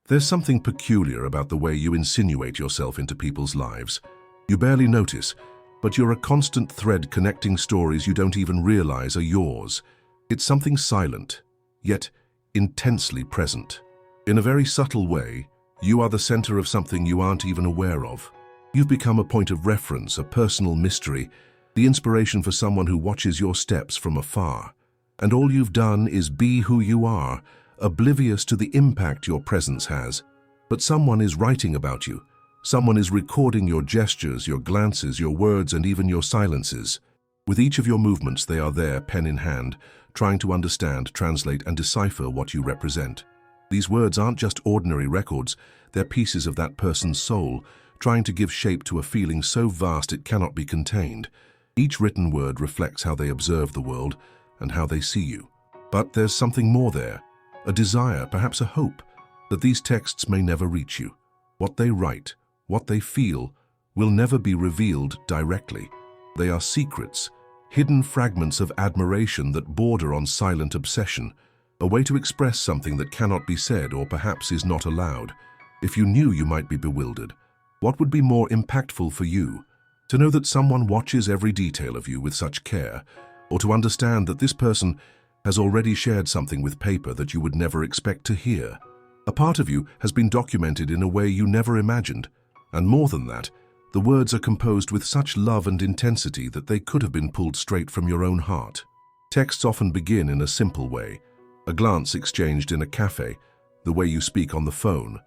There's something peculiar about the way you insinuate yourself into people's lives. You barely notice, but you're a constant thread connecting stories you don't even realize are yours. It's something silent, yet intensely present. In a very subtle way, you are the center of something you aren't even aware of. You've become a point of reference, a personal mystery, the inspiration for someone who watches your steps from afar. And all you've done is be who you are, oblivious to the impact your presence has. But someone is writing about you. Someone is recording your gestures, your glances, your words, and even your silences. With each of your movements, they are there, pen in hand, trying to understand, translate, and decipher what you represent. These words aren't just ordinary records, they're pieces of that person's soul, trying to give shape to a feeling so vast it cannot be contained. Each written word reflects how they observe the world and how they see you. But there's something more there, a desire, perhaps a hope, that these texts may never reach you. What they write, what they feel, will never be revealed directly. They are secrets, hidden fragments of admiration that border on silent obsession, a way to express something that cannot be said or perhaps is not allowed. If you knew, you might be bewildered. What would be more impactful for you? To know that someone watches every detail of you with such care, or to understand that this person has already shared something with paper that you would never expect to hear? A part of you has been documented in a way you never imagined. And more than that, the words are composed with such love and intensity that they could have been pulled straight from your own heart. Texts often begin in a simple way, a glance exchanged in a cafe, the way you speak on the phone,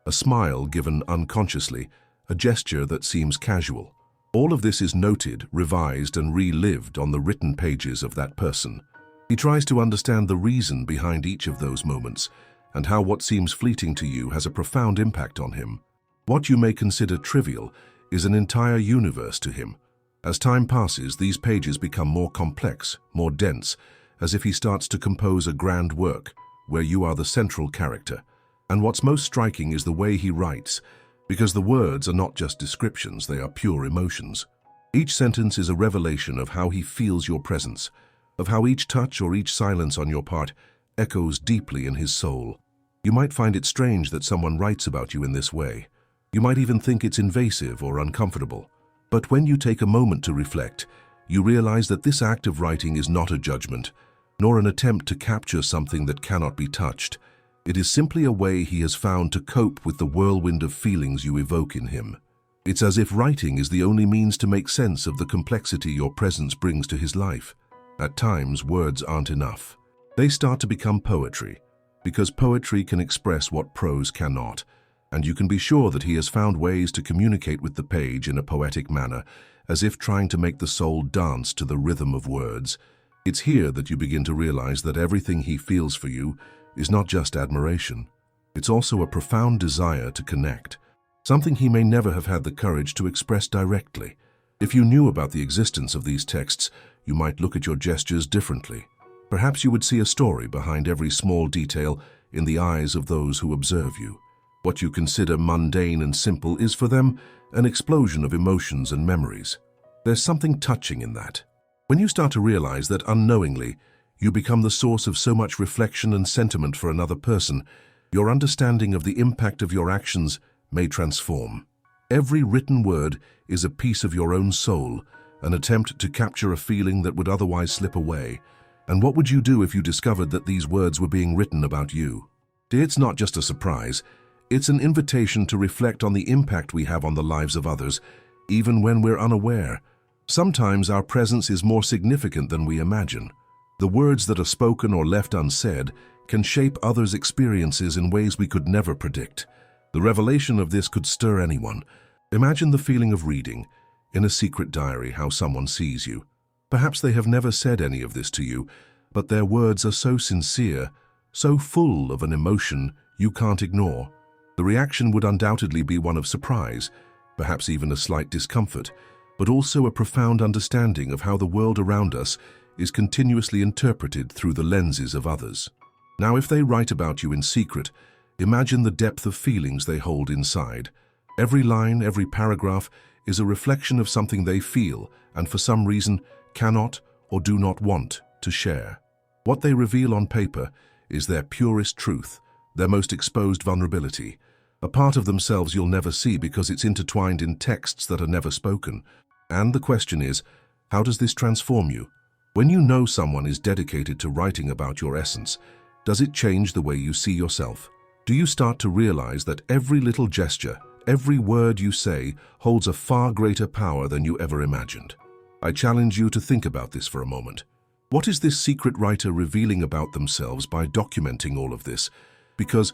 a smile given unconsciously, a gesture that seems casual. All of this is noted, revised, and relived on the written pages of that person. He tries to understand the reason behind each of those moments and how what seems fleeting to you has a profound impact on him. What you may consider trivial is an entire universe to him. As time passes, these pages become more complex, more dense, as if he starts to compose a grand work where you are the central character. And what's most striking is the way he writes, because the words are not just descriptions, they are pure emotions. Each sentence is a revelation of how he feels your presence, of how each touch or each silence on your part echoes deeply in his soul. You might find it strange that someone writes about you in this way. You might even think it's invasive or uncomfortable. But when you take a moment to reflect, you realize that this act of writing is not a judgment, nor an attempt to capture something that cannot be touched. It is simply a way he has found to cope with the whirlwind of feelings you evoke in him. It's as if writing is the only means to make sense of the complexity your presence brings to his life. At times, words aren't enough. They start to become poetry, because poetry can express what prose cannot, and you can be sure that he has found ways to communicate with the page in a poetic manner, as if trying to make the soul dance to the rhythm of words. It's here that you begin to realize that everything he feels for you is not just admiration. It's also a profound desire to connect, something he may never have had the courage to express directly. If you knew about the existence of these texts, you might look at your gestures differently. Perhaps you would see a story behind every small detail in the eyes of those who observe you. What you consider mundane and simple is for them an explosion of emotions and memories. There's something touching in that. When you start to realize that unknowingly, you become the source of so much reflection and sentiment for another person, your understanding of the impact of your actions may transform. Every written word is a piece of your own soul, an attempt to capture a feeling that would otherwise slip away. And what would you do if you discovered that these words were being written about you? It's not just a surprise. It's an invitation to reflect on the impact we have on the lives of others, even when we're unaware. Sometimes our presence is more significant than we imagine. The words that are spoken or left unsaid can shape others' experiences in ways we could never predict. The revelation of this could stir anyone. Imagine the feeling of reading, in a secret diary, how someone sees you. Perhaps they have never said any of this to you, but their words are so sincere, so full of an emotion you can't ignore. The reaction would undoubtedly be one of surprise, perhaps even a slight discomfort, but also a profound understanding of how the world around us is continuously interpreted through the lenses of others. Now, if they write about you in secret, imagine the depth of feelings they hold inside. Every line, every paragraph is a reflection of something they feel and for some reason cannot or do not want to share. What they reveal on paper is their purest truth, their most exposed vulnerability, a part of themselves you'll never see because it's intertwined in texts that are never spoken. And the question is, how does this transform you? When you know someone is dedicated to writing about your essence, does it change the way you see yourself? Do you start to realize that every little gesture, every word you say, holds a far greater power than you ever imagined? I challenge you to think about this for a moment. What is this secret writer revealing about themselves by documenting all of this? Because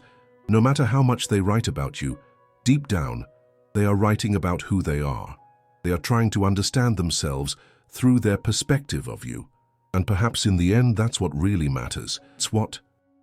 no matter how much they write about you, deep down, they are writing about who they are. They are trying to understand themselves through their perspective of you. And perhaps in the end, that's what really matters. It's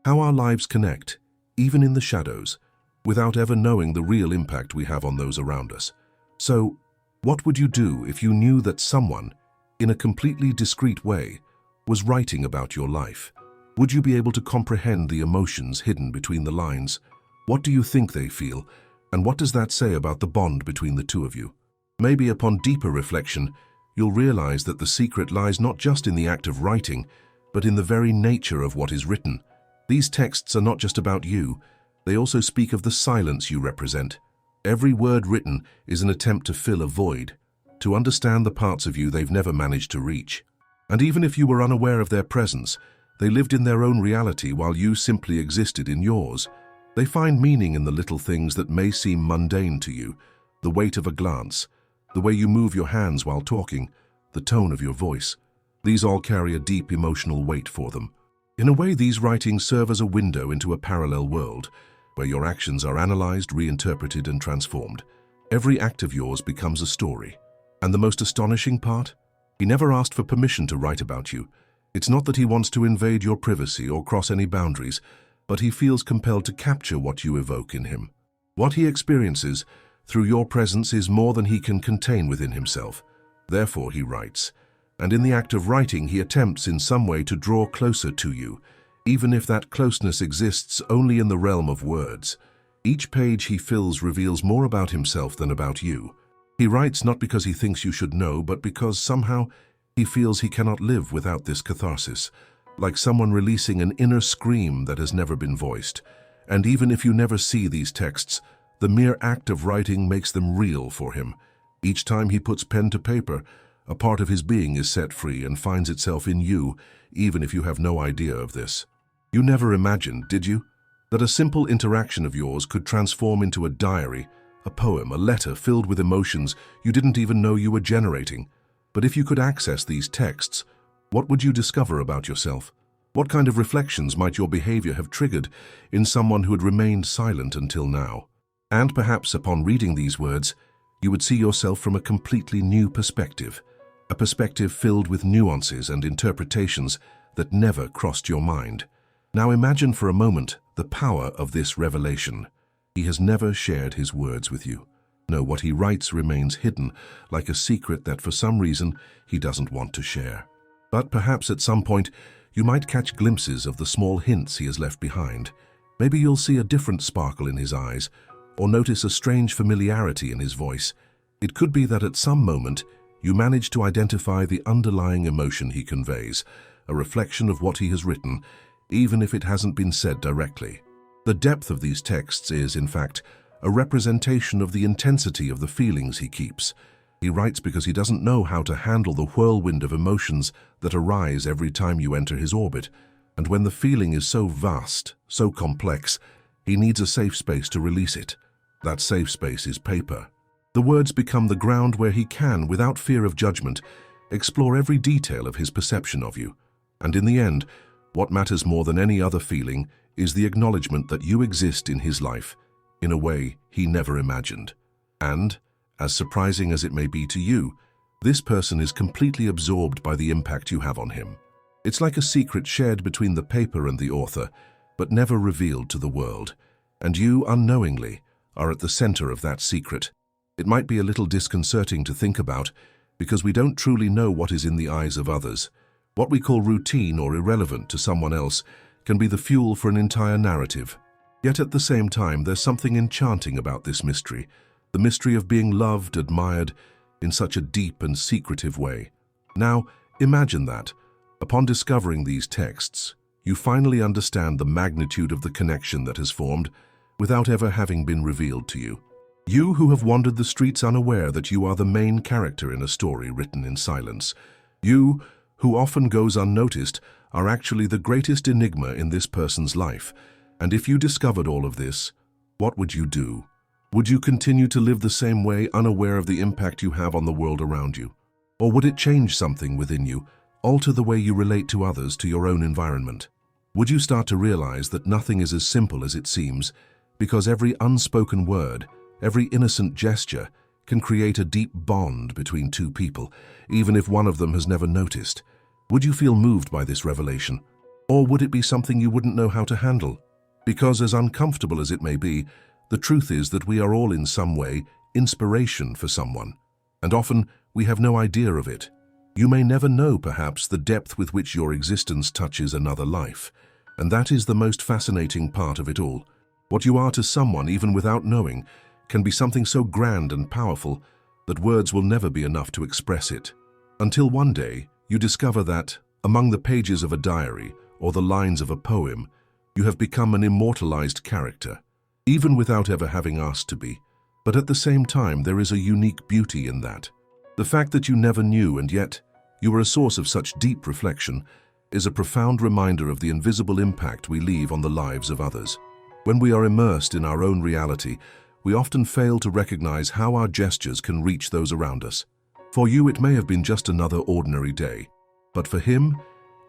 how our lives connect, even in the shadows, without ever knowing the real impact we have on those around us. So, what would you do if you knew that someone, in a completely discreet way, was writing about your life? Would you be able to comprehend the emotions hidden between the lines? What do you think they feel, and what does that say about the bond between the two of you? Maybe upon deeper reflection, you'll realize that the secret lies not just in the act of writing, but in the very nature of what is written. These texts are not just about you, they also speak of the silence you represent. Every word written is an attempt to fill a void, to understand the parts of you they've never managed to reach. And even if you were unaware of their presence, they lived in their own reality while you simply existed in yours. They find meaning in the little things that may seem mundane to you, the weight of a glance, the way you move your hands while talking, the tone of your voice. These all carry a deep emotional weight for them. In a way, these writings serve as a window into a parallel world, where your actions are analyzed, reinterpreted, and transformed. Every act of yours becomes a story. And the most astonishing part? He never asked for permission to write about you. It's not that he wants to invade your privacy or cross any boundaries, but he feels compelled to capture what you evoke in him. What he experiences through your presence is more than he can contain within himself. Therefore, he writes. And in the act of writing, he attempts in some way to draw closer to you, even if that closeness exists only in the realm of words. Each page he fills reveals more about himself than about you. He writes not because he thinks you should know, but because somehow he feels he cannot live without this catharsis, like someone releasing an inner scream that has never been voiced. And even if you never see these texts, the mere act of writing makes them real for him. Each time he puts pen to paper, a part of his being is set free and finds itself in you, even if you have no idea of this. You never imagined, did you, that a simple interaction of yours could transform into a diary, a poem, a letter filled with emotions you didn't even know you were generating? But if you could access these texts, what would you discover about yourself? What kind of reflections might your behavior have triggered in someone who had remained silent until now? And perhaps upon reading these words, you would see yourself from a completely new perspective, a perspective filled with nuances and interpretations that never crossed your mind. Now imagine for a moment the power of this revelation. He has never shared his words with you. No, what he writes remains hidden, like a secret that for some reason he doesn't want to share. But perhaps at some point, you might catch glimpses of the small hints he has left behind. Maybe you'll see a different sparkle in his eyes, or notice a strange familiarity in his voice. It could be that at some moment, you manage to identify the underlying emotion he conveys, a reflection of what he has written, even if it hasn't been said directly. The depth of these texts is, in fact, a representation of the intensity of the feelings he keeps. He writes because he doesn't know how to handle the whirlwind of emotions that arise every time you enter his orbit. And when the feeling is so vast, so complex, he needs a safe space to release it. That safe space is paper. The words become the ground where he can, without fear of judgment, explore every detail of his perception of you. And in the end, what matters more than any other feeling is the acknowledgement that you exist in his life in a way he never imagined. And, as surprising as it may be to you, this person is completely absorbed by the impact you have on him. It's like a secret shared between the paper and the author, but never revealed to the world. And you, unknowingly, are at the center of that secret. It might be a little disconcerting to think about, because we don't truly know what is in the eyes of others. What we call routine or irrelevant to someone else can be the fuel for an entire narrative. Yet at the same time, there's something enchanting about this mystery, the mystery of being loved, admired, in such a deep and secretive way. Now, imagine that, upon discovering these texts, you finally understand the magnitude of the connection that has formed without ever having been revealed to you. You who have wandered the streets unaware that you are the main character in a story written in silence. You, who often goes unnoticed, are actually the greatest enigma in this person's life. And if you discovered all of this, what would you do? Would you continue to live the same way, unaware of the impact you have on the world around you? Or would it change something within you, alter the way you relate to others, to your own environment? Would you start to realize that nothing is as simple as it seems, because every unspoken word, every innocent gesture can create a deep bond between two people, even if one of them has never noticed? Would you feel moved by this revelation? Or would it be something you wouldn't know how to handle? Because as uncomfortable as it may be, the truth is that we are all in some way inspiration for someone, and often we have no idea of it. You may never know, perhaps, the depth with which your existence touches another life, and that is the most fascinating part of it all. What you are to someone, even without knowing, can be something so grand and powerful that words will never be enough to express it. Until one day, you discover that, among the pages of a diary or the lines of a poem, you have become an immortalized character, even without ever having asked to be. But at the same time, there is a unique beauty in that. The fact that you never knew, and yet you are a source of such deep reflection, is a profound reminder of the invisible impact we leave on the lives of others. When we are immersed in our own reality, we often fail to recognize how our gestures can reach those around us. For you, it may have been just another ordinary day, but for him,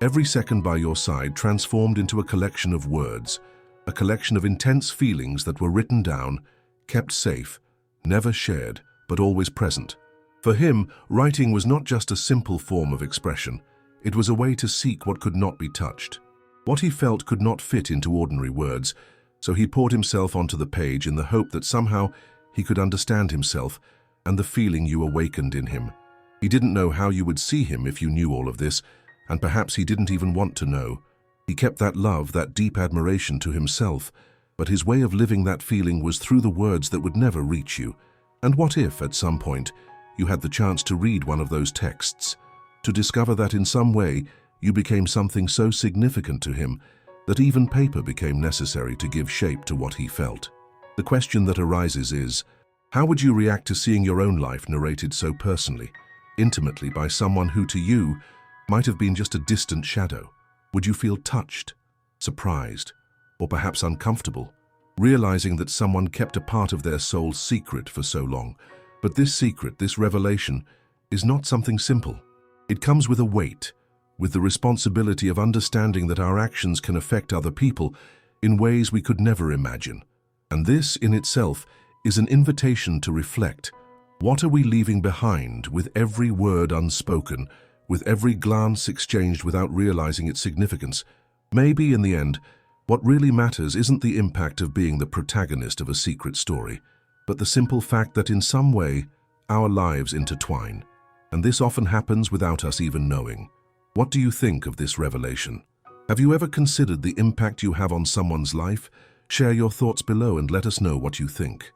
every second by your side transformed into a collection of words, a collection of intense feelings that were written down, kept safe, never shared, but always present. For him, writing was not just a simple form of expression. It was a way to seek what could not be touched. What he felt could not fit into ordinary words, so he poured himself onto the page in the hope that somehow he could understand himself and the feeling you awakened in him. He didn't know how you would see him if you knew all of this, and perhaps he didn't even want to know. He kept that love, that deep admiration to himself, but his way of living that feeling was through the words that would never reach you. And what if, at some point, you had the chance to read one of those texts, to discover that in some way you became something so significant to him that even paper became necessary to give shape to what he felt? The question that arises is, how would you react to seeing your own life narrated so personally, intimately by someone who to you might have been just a distant shadow? Would you feel touched, surprised, or perhaps uncomfortable, realizing that someone kept a part of their soul secret for so long? But this secret, this revelation, is not something simple. It comes with a weight, with the responsibility of understanding that our actions can affect other people in ways we could never imagine. And this, in itself, is an invitation to reflect. What are we leaving behind with every word unspoken, with every glance exchanged without realizing its significance? Maybe, in the end, what really matters isn't the impact of being the protagonist of a secret story, but the simple fact that in some way, our lives intertwine. And this often happens without us even knowing. What do you think of this revelation? Have you ever considered the impact you have on someone's life? Share your thoughts below and let us know what you think.